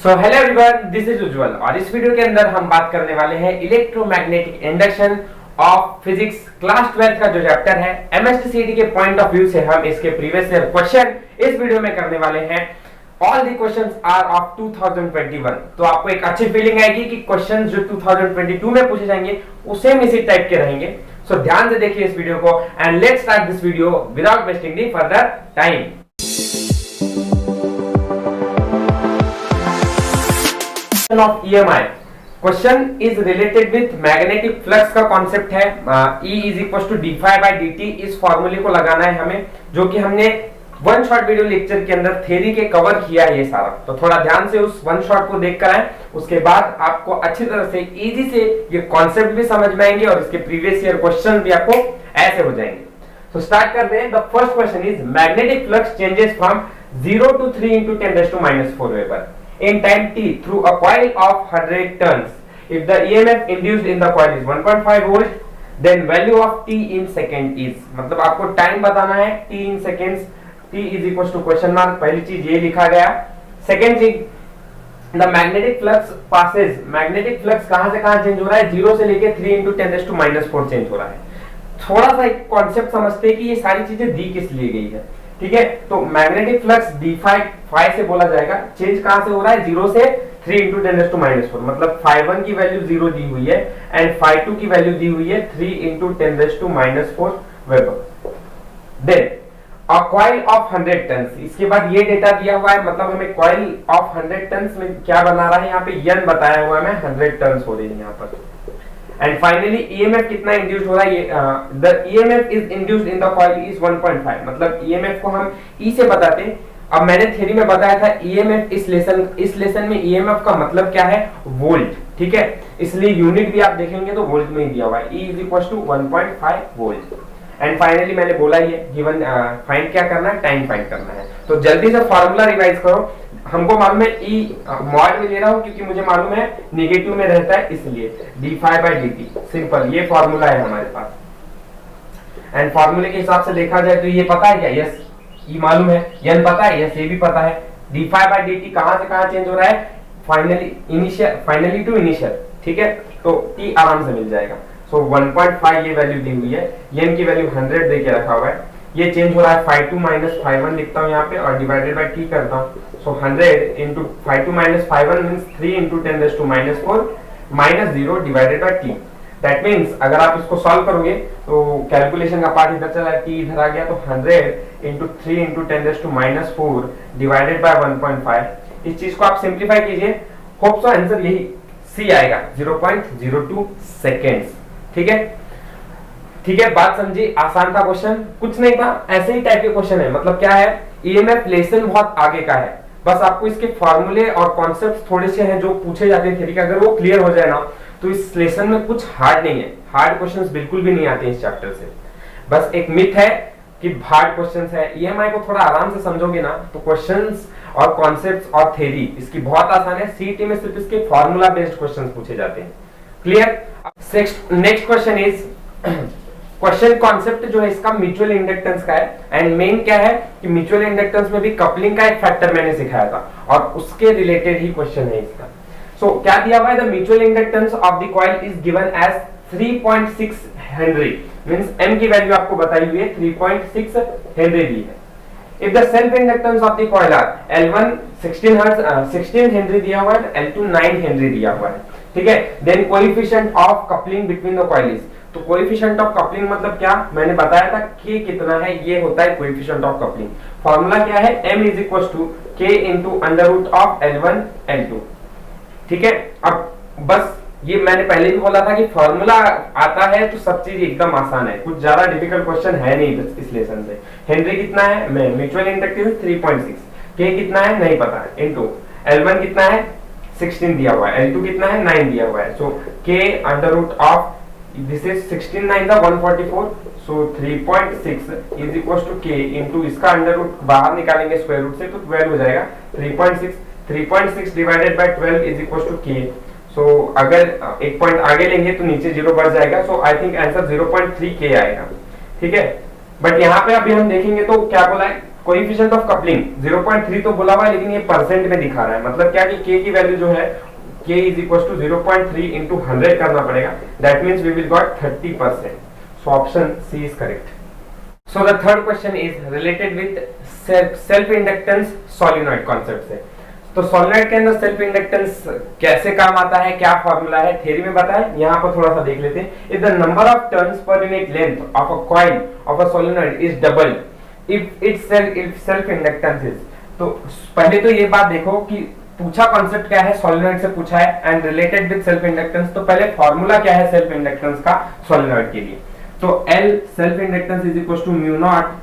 So hello everyone, this is Ujjwal और इस video के अंदर हम बात करने वाले हैं electromagnetic induction of physics class 12 का जो चैप्टर है एमएसटीसीटी के पॉइंट ऑफ व्यू से हम इसके प्रीवियस ईयर क्वेश्चन इस वीडियो में करने वाले हैं। All the questions are of 2021। तो आपको एक अच्छी फीलिंग आएगी कि क्वेश्चंस जो 2022 में पूछे जाएंगे उसे इसी टाइप के रहेंगे। सो ध्यान से देखिए इस वीडियो को and let's start this video without wasting the further time. Of EMI question is related with magnetic flux का कॉन्सेप्ट है। E is equal to d∅/dt। इस फॉर्मूले को लगाना है हमें, जो कि हमने वन शॉट वीडियो लेक्चर के अंदर थ्योरी के कवर किया है ये सारा। तो थोड़ा ध्यान से उस वन शॉट को देखकर आए, उसके बाद आपको अच्छी तरह से इजी से ये कॉन्सेप्ट भी समझ में आएंगे और इसके प्रीवियस ईयर क्वेश्चन भी आपको ऐसे हो जाएंगे। तो स्टार्ट करते हैं। The first question is magnetic flux changes from 0 to 3 into 10⁻⁻⁴ weber in time t through a coil of 100 turns. If the EMF induced in the coil is 1.5 volt, then value of t in second is, मतलब आपको time बताना है t in seconds। t is equals to question mark, पहली चीज ये लिखा गया। Second चीज, the magnetic flux passes, magnetic flux कहां से कहां चेंज हो रहा है, 0 से लेके 3 into 10⁻⁻⁴ चेंज हो रहा है। थोड़ा सा एक कॉन्सेप्ट समझते हैं कि ये सारी चीजें दी किस लिए गई है। ठीक है, तो मैग्नेटिक फ्लक्स d∅ से बोला जाएगा। चेंज कहां से हो रहा है, 0 से 3 into 10⁻⁴, मतलब ∅1 की वैल्यू 0 दी हुई है एंड ∅2 की वैल्यू दी हुई है 3 into 10⁻⁴ weber. Then a coil of 100 turns, इसके बाद ये डेटा दिया हुआ है, मतलब हमें कॉइल ऑफ 100 टन्स में क्या बना रहा है, यहाँ पे n बताया हुआ है, 100 टन्स हो रही है यहाँ पर। एंड फाइनली EMF कितना इंड्यूस हो रहा है, the EMF is induced in the coil is 1.5, मतलब EMF को हम E से बताते हैं। अब मैंने थ्योरी में बताया था EMF, इस लेसन में EMF का मतलब क्या है, वोल्ट। ठीक है, इसलिए यूनिट भी आप देखेंगे तो वोल्ट में ही दिया हुआ है, E is equal to 1.5 volt. And finally मैंने बोला ये गिवन फाइंड क्या करना है, टाइम फाइंड करना है। तो जल्दी से फार्मूला रिवाइज करो। हमको मालूम है E मॉड में ले रहा हूं क्योंकि मुझे मालूम है नेगेटिव में रहता है, इसलिए d∅/dt सिंपल, ये फार्मूला है हमारे पास। एंड फार्मूले के हिसाब से देखा जाए तो ये पता है क्या, यस E मालूम है, n पता है, यस ये भी पता है। d∅/dt कहां से कहां चेंज हो रहा है, फाइनली टू इनिशियल। ठीक है, तो t आराम से मिल जाएगा। सो 1.5 ये वैल्यू दी हुई है, n की वैल्यू 100 दे के रखा हुआ है। ये चेंज हो रहा है ∅2 - ∅1 लिखता हूं यहाँ पे और डिवाइडेड बाय t करता हूं। सो 100 into ∅2 - ∅1 means 3 into 10⁻⁻⁴ minus 0 divided by t। That means अगर आप इसको सॉल्व करोगे तो कैलकुलेशन का पार्ट इधर चला, t इधर आ गया, तो 100 into 3 into 10⁻⁴ divided by 1.5। इस चीज को आप सिंप्लीफाई कीजिए, होप सो आंसर यही c आएगा, 0.02 सेकेंड्स। ठीक है, ठीक है, बात समझी, आसान था क्वेश्चन, कुछ नहीं था, ऐसे ही टाइप के क्वेश्चन है। मतलब क्या है, EMF लेसन बहुत आगे का है, बस आपको इसके फॉर्मूले और कॉन्सेप्ट्स थोड़े से हैं जो पूछे जाते हैं थ्योरी के, अगर वो क्लियर हो जाए ना तो इस लेसन में कुछ हार्ड नहीं है, हार्ड क्वेश्चंस बिल्कुल भी नहीं आते इस चैप्टर से। बस एक मिथ है कि हार्ड क्वेश्चंस है, EMI को थोड़ा आराम से समझोगे ना तो क्वेश्चंस और कॉन्सेप्ट्स और थ्योरी इसकी बहुत आसान है। सीईटी में सिर्फ इसके फॉर्मूला बेस्ड क्वेश्चंस पूछे जाते हैं। Clear. Next question is, question concept जो है इसका म्यूचुअल इंडक्टेंस का है। एंड मेन क्या है कि म्यूचुअल इंडक्टेंस में भी कपलिंग का एक फैक्टर मैंने सिखाया था और उसके रिलेटेड ही क्वेश्चन है इसका। सो क्या दिया हुआ है, the mutual inductance of the coil is given as 3.6 henry, means m की वैल्यू आपको बताई हुई है 3.6 हेनरी दी है। If the self inductance of the coil are L1 16 henry दिया हुआ है, L2 9 हेनरी दिया हुआ है। ठीक है, then coefficient of coupling between the coil is, तो कोएफिशिएंट ऑफ कपलिंग मतलब क्या, मैंने बताया था k कितना है, ये होता है कोएफिशिएंट ऑफ कपलिंग। फार्मूला क्या है, m is equal to k into √L1 L2। ठीक है, अब बस ये मैंने पहले भी बोला था कि फार्मूला आता है तो सब चीज एकदम आसान है, कुछ ज्यादा डिफिकल्ट क्वेश्चन है नहीं इस लेसन से। हेनरी कितना है, म्यूचुअल इंडक्टेंस 3.6, k कितना है नहीं पता है, इनटू L1 कितना है 16 दिया हुआ है, L2 कितना है 9 दिया हुआ है। सो k √, this is 16 9 था 144, so 3.6 is equals to k into इसका अंडर रूट बाहर निकालेंगे स्क्वायर रूट से तो 12 हो जाएगा। 3.6 divided by 12 is equals to k। so अगर एक पॉइंट आगे लेंगे तो नीचे 0 बढ़ जाएगा, so I think answer 0.3 k आएगा। ठीक है, बट यहाँ पे अभी हम देखेंगे तो क्या बोला है, कोएफिशिएंट ऑफ कपलिंग 0.3 तो बोला हुआ है, लेकिन ये परसेंट में दिखा रहा है, मतलब क्या कि k की वैल्यू जो है k is equals to 0.3 into 100 करना पड़ेगा, that means we will got 30%. So option C is correct. So the third question is related with self inductance solenoid concept से। तो सोलेनॉइड के अंदर सेल्फ इंडक्टेंस कैसे काम आता है, क्या फॉर्मूला है, थ्योरी में बताएं, यहाँ पर थोड़ा सा देख लेते हैं। If the number of turns per unit length of a coil of a solenoid is double if self inductance is, तो पहले तो ये बात देखो कि पूछा कॉन्सेप्ट क्या है, सोलेनॉइड से पूछा है and related with self inductance, तो पहले फॉर्मूला क्या है सेल्फ इंडक्टेंस का सोलेनॉइड के लिए, तो L self inductance is equal to mu naught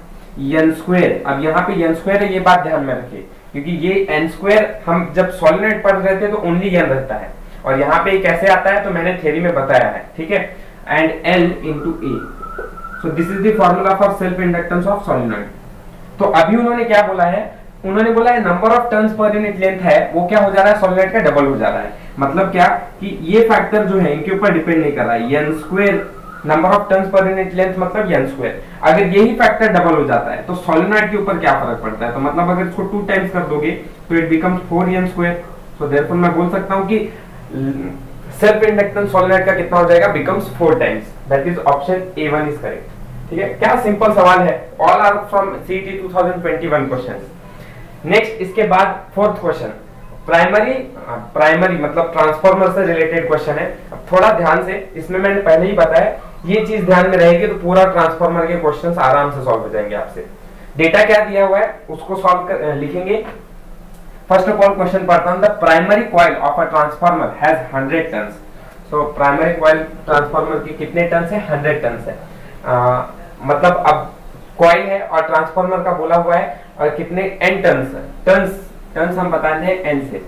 n square. अब यहाँ पे n स्क्वायर है, ये बात ध्यान में रखिए, क्योंकि ये n स्क्वायर हम जब सोलेनॉइड पढ़ रहे थे तो ओनली n रहता है, और यहाँ पे कैसे आता है तो मैंने थ्योरी में बताया है, ठीक है, and L into A, so this is the formula for self inductance of solenoid. तो अभी उन्होंने क्या बोला है, उन्होंने बोला है number of turns per unit length है वो क्या हो जा रहा है, सोलेनॉइड का डबल हो जा रहा है। मतलब क्या कि ये फैक्टर जो है इनके ऊपर डिपेंड नहीं कर रहा है, n square number of turns per unit length मतलब n स्क्वायर, अगर यही फैक्टर डबल हो जाता है तो सोलेनॉइड के ऊपर क्या फर्क पड़ता है, तो मतलब अगर इसको 2 टाइम्स कर दोगे तो it becomes 4n square. So therefore मैं बोल सकता हूं कि सेल्फ इंडक्टेंस सोलेनॉइड का कितना हो जाएगा, becomes 4 times, that is option A1 is correct. ठीक है, क्या सिंपल सवाल है, all are from CET 2021 questions. Next इसके बाद फोर्थ क्वेश्चन, प्राइमरी मतलब ट्रांसफार्मर से रिलेटेड क्वेश्चन है। अब थोड़ा ध्यान से, इसमें मैंने पहले ही बताया, ये चीज ध्यान में रहेगी तो पूरा ट्रांसफार्मर के क्वेश्चंस आराम से सॉल्व हो जाएंगे आपसे। डेटा क्या दिया हुआ है उसको सॉल्व कर लिखेंगे। फर्स्ट ऑफ ऑल क्वेश्चन पढ़ता हूं, the primary coil of a transformer has 100 turns. So primary coil transformer के कितने टर्न्स है, 100 टर्न्स है। मतलब अब कॉइल है और ट्रांसफार्मर का बोला हुआ है और कितने n टर्न्स हम बताते हैं n से,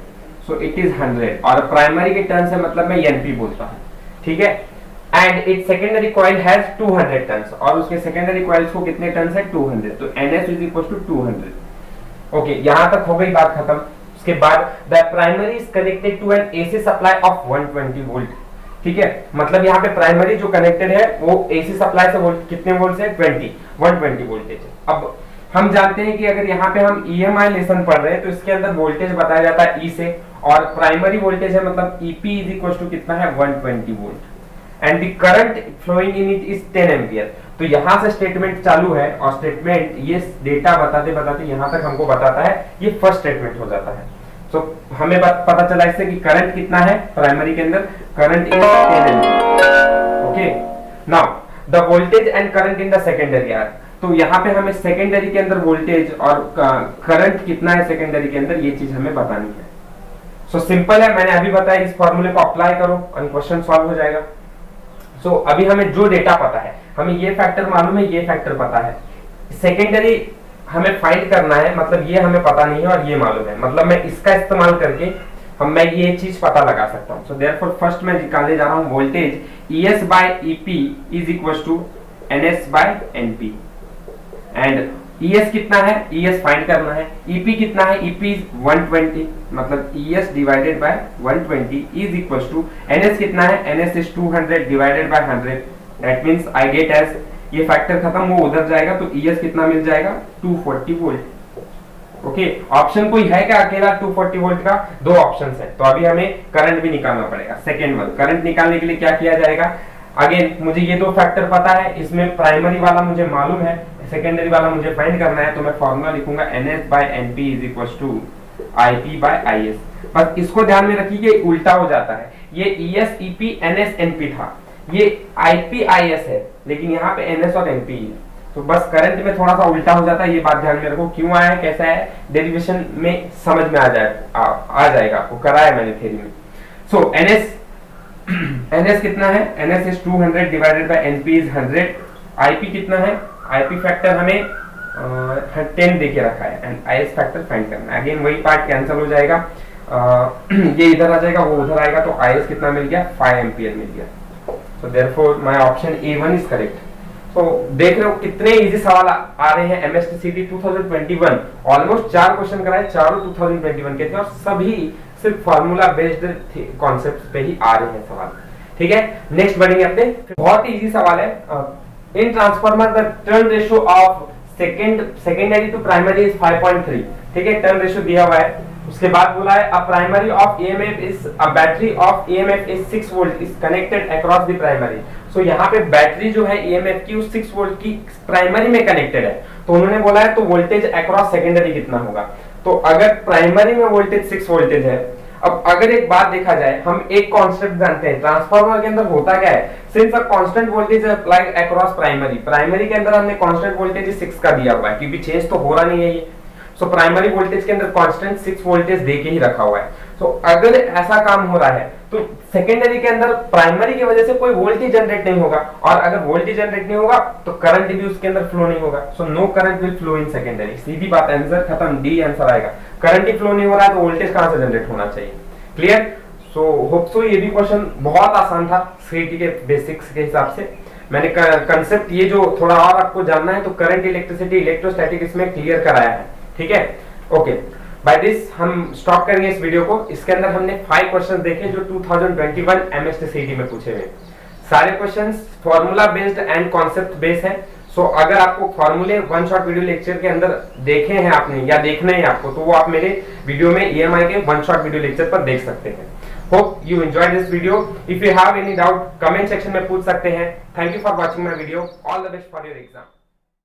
सो इट इज 100, और प्राइमरी के टर्न्स है मतलब मैं np बोलता हूं, ठीक है। And it secondary coil has 200 turns, और उसके सेकेंडरी कॉइल्स को कितने टर्न्स है, 200, तो ns is equal to 200। Okay, यहां तक हो गई बात खत्म। उसके बाद the primary is connected to an AC supply of 120 volt, ठीक है, मतलब यहाँ पे प्राइमरी जो कनेक्टेड है वो एसी सप्लाई से वोल्ट कितने वोल्ट से, 120 वोल्टेज। अब हम जानते हैं कि अगर यहाँ पे हम EMI लेसन पढ़ रहे हैं तो इसके अंदर वोल्टेज बताया जाता है E से, और प्राइमरी वोल्टेज है मतलब EP इज इक्वल टू कितना है, 120 volt, and the current flowing in it is 10 ampere. तो यहाँ से स्टेटमेंट चालू है, और स्टेटमेंट ये डेटा बताते बताते यहाँ तक हमको बताता है, ये फर्स्ट स्टेटमेंट हो जाता है। तो हमें पता चला इससे कि करंट कितना है प्राइमरी के अंदर, current is 10 ampere. Okay, now the voltage and current in the secondary are, तो यहाँ पे हमें सेकेंडरी के अंदर वोल्टेज और करंट कितना है सेकेंडरी के अंदर, ये चीज हमें बतानी है। सो सिंपल है, मैंने अभी बताया, इस फॉर्मूले को अप्लाई करो और क्वेश्चन सॉल्व हो जाएगा। सो अभी हमें जो डेटा पता है, हमें ये फैक्टर मालूम है, ये फैक्टर पता है, सेकेंडरी हमें फाइंड करना है, मतलब ये हमें पता नहीं है और ये मालूम है, मतलब मैं इसका इस्तेमाल करके मैं ये चीज पता लगा सकता हूँ। सो देयरफॉर फर्स्ट मैं निकालने जा रहा हूँ voltage ES by EP is equal to NS by NP, and ES कितना है, ES फाइंड करना है, EP कितना है, EP इज 120, मतलब ES divided by 120 is equal to NS कितना है, NS is 200 divided by 100, that means I get as, ये फैक्टर खत्म, वो उधर जाएगा तो ES कितना मिल जाएगा, 240 वोल्ट। ओके, ऑप्शन कोई है क्या अकेला 240 वोल्ट का, दो ऑप्शंस है, तो अभी हमें करंट भी निकालना पड़ेगा। सेकेंड वन, करंट निकालने के लिए क्या किया जाएगा, अगेन मुझे ये दो फैक्टर पता है, इसमें प्राइमरी वाला मुझे मालूम है, सेकेंडरी वाला मुझे फाइंड करना है, तो मैं फॉर्मूला लिखूंगा NS by NP is equal to IP by IS। बस इसको ध्यान में रखिए कि उल्टा हो जाता है, ये ES EP NS NP था, ये IP IS है, लेकिन यहाँ पे NS और NP है, तो बस करंट में थोड़ा सा उल्टा हो जाता है, ये बात ध्यान में रखो। क्यों आया है, कैसा है, डेरिवेशन में समझ में आ जाएगा आपको, कराया मैंने थ्योरी में। सो NS कितना है, NS is 200 divided bye NP is 100, IP कितना है, IP फैक्टर हमें 10 देके रखा है, एंड IS फैक्टर फाइंड करना है। अगेन वही पार्ट कैंसिल हो जाएगा, ये इधर आ जाएगा, वो उधर आएगा, तो IS कितना मिल गया, 5 एम्पियर मिल गया। So therefore my option A1 is correct. तो देख रहे हो कितने इजी सवाल आ रहे हैं MST CET 2021, ऑलमोस्ट 4 क्वेश्चन कराए, चारों 2021 के थे, और सभी सिर्फ फार्मूला बेस्ड कॉन्सेप्ट्स पे ही आ रहे हैं सवाल, ठीक है। नेक्स्ट बढ़ेंगे अपने, बहुत ही इजी सवाल है। In transformer the turn ratio of secondary to primary is 5.3, ठीक है, टर्न रेशियो दिया हुआ है। उसके बाद बोला है a primary of EMF is a battery of EMF is 6 volt is connected across the primary. So यहाँ पे बैटरी जो है ईएमएफ की उस 6 वोल्ट की प्राइमरी में कनेक्टेड है, तो उन्होंने बोला है तो वोल्टेज अक्रॉस सेकेंडरी कितना होगा। तो अगर प्राइमरी में वोल्टेज 6 वोल्टेज है, अब अगर एक बात देखा जाए, हम एक कॉन्सेप्ट जानते हैं ट्रांसफार्मर के अंदर होता क्या है, since a constant voltage applied across primary के अंदर हमने कांस्टेंट वोल्टेज 6 का दिया हुआ है क्योंकि चेंज तो हो रहा नहीं है ये। सो प्राइमरी वोल्टेज के अंदर कांस्टेंट 6 वोल्टेज दे के ही रखा हुआ है। सो अगर ऐसा काम हो रहा है तो सेकेंडरी के अंदर प्राइमरी की वजह से कोई वोल्टेज जनरेट नहीं होगा, और अगर वोल्टेज जनरेट नहीं होगा तो करंट भी उसके अंदर फ्लो नहीं होगा। So no current will flow in secondary, सीधी बात, आंसर खत्म, डी आंसर आएगा। करंट ही फ्लो नहीं हो रहा है तो वोल्टेज कहां से जनरेट होना चाहिए। क्लियर? सो होप सो ये भी क्वेश्चन बहुत आसान था सीईटी के बेसिक्स के हिसाब से। मैंने कंसेप्ट ये जो थोड़ा और आपको जानना है तो करंट, इलेक्ट्रिसिटी, इलेक्ट्रोस्टैटिक इसमें क्लियर कराया है, ठीक है। ओके, बाय दिस हम स्टॉप करेंगे इस वीडियो को। इसके अंदर हमने 5 क्वेश्चंस देखे जो 2021 एमएसटी सीईटी में पूछे हुए। सारे questions formula based and concept based है। सो अगर आपको फार्मूले वन शॉट वीडियो लेक्चर के अंदर देखे हैं आपने या देखने हैं आपको, तो वो आप मेरे वीडियो में ईएमआई के वन शॉट वीडियो लेक्चर पर देख सकते हैं। Hope you enjoy this video. If you have any doubt comment section में पूछ सकते हैं। Thank you for watching my video. All the best for your exam.